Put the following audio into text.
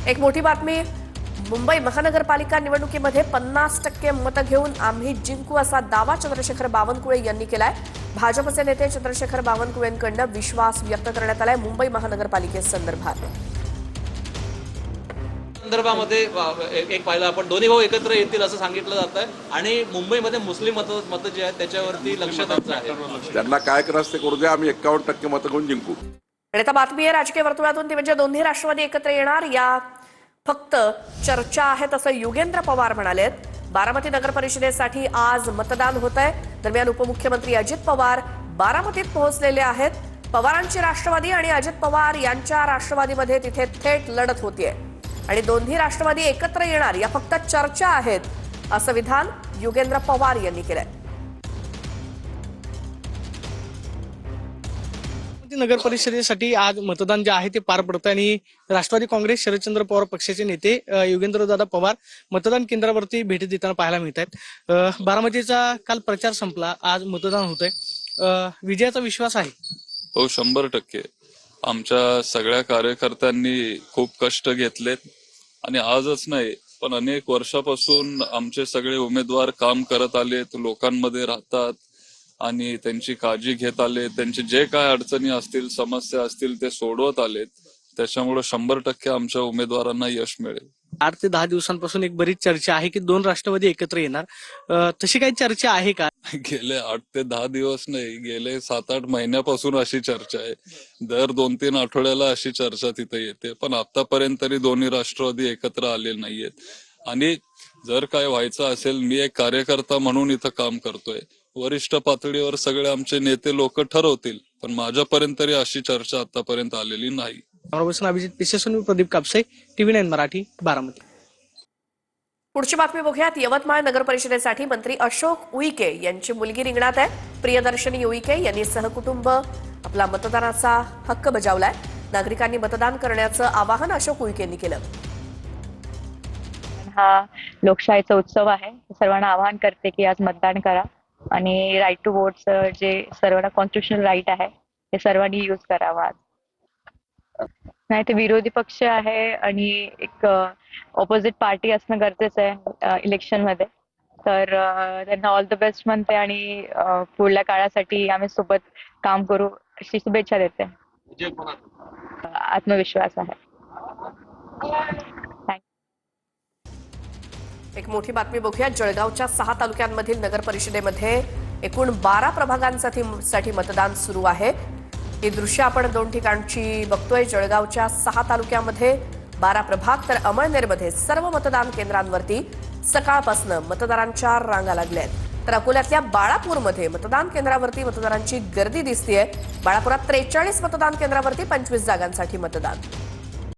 एक मोठी बातमी. मुंबई महानगरपालिका निवडणुकीमध्ये 50% मतं घेऊन आम्ही जिंकू असा दावा चंद्रशेखर बावनकुळे यांनी केलाय. भाजपचे नेते चंद्रशेखर बावनकुळेंकडून विश्वास व्यक्त करण्यात आलाय मुंबई महानगरपालिकेसंदर्भात. संदर्भामध्ये एक पाहिलं आपण दोन्ही भाऊ एकत्र येतील असं सांगितलं जातंय आणि मुंबईमध्ये मुस्लिम मतं जे आहेत त्याच्यावरती लक्ष द्यायचं आहे. त्यांना काय करायचं ते करू द्या, आम्ही 51% मतं घेऊन जिंकू. आणि आता बातमी आहे राजकीय वर्तुळातून ती म्हणजे दोन्ही राष्ट्रवादी एकत्र येणार या फक्त चर्चा आहेत असं योगेंद्र पवार म्हणालेत. बारामती नगर परिषदेसाठी आज मतदान होत आहे. दरम्यान उपमुख्यमंत्री अजित पवार बारामतीत पोहोचलेले आहेत. पवारांची राष्ट्रवादी आणि अजित पवार यांच्या राष्ट्रवादीमध्ये तिथे थेट लढत होतीये आणि दोन्ही राष्ट्रवादी एकत्र येणार या फक्त चर्चा आहेत असं विधान योगेंद्र पवार यांनी केलंय. नगर परिषदेसाठी आज मतदान जे आहे ते पार पडतं आणि राष्ट्रवादी काँग्रेस शरदचंद्र पवार पक्षाचे नेते योगेंद्रदादा पवार मतदान केंद्रावरती भेटी देताना पाहायला मिळत आहेत. बारामतीचा काल प्रचार संपला, आज मतदान होत आहे. विजयाचा विश्वास आहे? हो, 100%. आमच्या सगळ्या कार्यकर्त्यांनी खूप कष्ट घेतलेत आणि आजच नाही पण अनेक वर्षापासून आमचे सगळे उमेदवार काम करत आलेत, लोकांमध्ये राहतात आणि त्यांची काळजी घेत आले. त्यांचे जे काय अडचणी असतील, समस्या असतील ते सोडवत आलेत. त्याच्यामुळे 100% आमच्या उमेदवारांना यश मिळेल. 8 ते 10 दिवसांपासून एक बरीच चर्चा आहे की दोन राष्ट्रवादी एकत्र येणार. तशी काही चर्चा आहे का? गेले 8 ते 10 दिवस नाही, गेले 7-8 महिन्यापासून अशी चर्चा आहे. दर 2-3 आठवड्याला अशी चर्चा तिथे येते. पण आतापर्यंत तरी दोन्ही राष्ट्रवादी एकत्र आले नाहीयेत. आणि जर काय व्हायचं असेल, मी एक कार्यकर्ता म्हणून इथं काम करतोय. वरिष्ठ पातळीवर सगळे आमचे नेते लोक ठरवतील, पण माझ्यापर्यंत तरी अशी चर्चा आतापर्यंत आलेली नाही. अभिजित पिसेसून प्रदीप कापसे, TV9 मराठी, बारामती. पुढची बातमी बघूयात. यवतमाळ नगर परिषदेसाठी मंत्री अशोक उईके यांची मुलगी रिंगणात आहे. प्रियदर्शनी उईके यांनी सहकुटुंब आपला मतदानाचा हक्क बजावलाय. नागरिकांनी मतदान करण्याचं आवाहन अशोक उईके यांनी केलं. हा लोकशाहीचा उत्सव आहे. सर्वांना आवाहन करते की आज मतदान करा आणि राईट टू वोट जे सर्वांना कॉन्स्टिट्युशनल राईट आहे ते सर्वांनी यूज करावा. नाही ते विरोधी पक्ष आहे आणि एक ऑपोजिट पार्टी असणं गरजेचं आहे इलेक्शन मध्ये. तर त्यांना ऑल द बेस्ट म्हणते आणि पुढल्या काळासाठी आम्ही सोबत काम करू अशी शुभेच्छा देते. आत्मविश्वास आहे. एक मोठी बातमी बघूया. जळगावच्या 6 तालुक्यांमधील नगर परिषदेमध्ये एकूण 12 प्रभागांसाठी मतदान सुरू आहे. ही दृश्य आपण 2 ठिकाणची बघतोय. जळगावच्या 6 तालुक्यामध्ये 12 प्रभाग तर अमळनेरमध्ये सर्व मतदान केंद्रांवरती सकाळपासून मतदारांच्या रांगा लागल्या आहेत. तर अकोल्यातल्या बाळापूरमध्ये मतदान केंद्रावरती मतदारांची गर्दी दिसतेय. बाळापुरात 43 मतदान केंद्रावरती 25 जागांसाठी मतदान.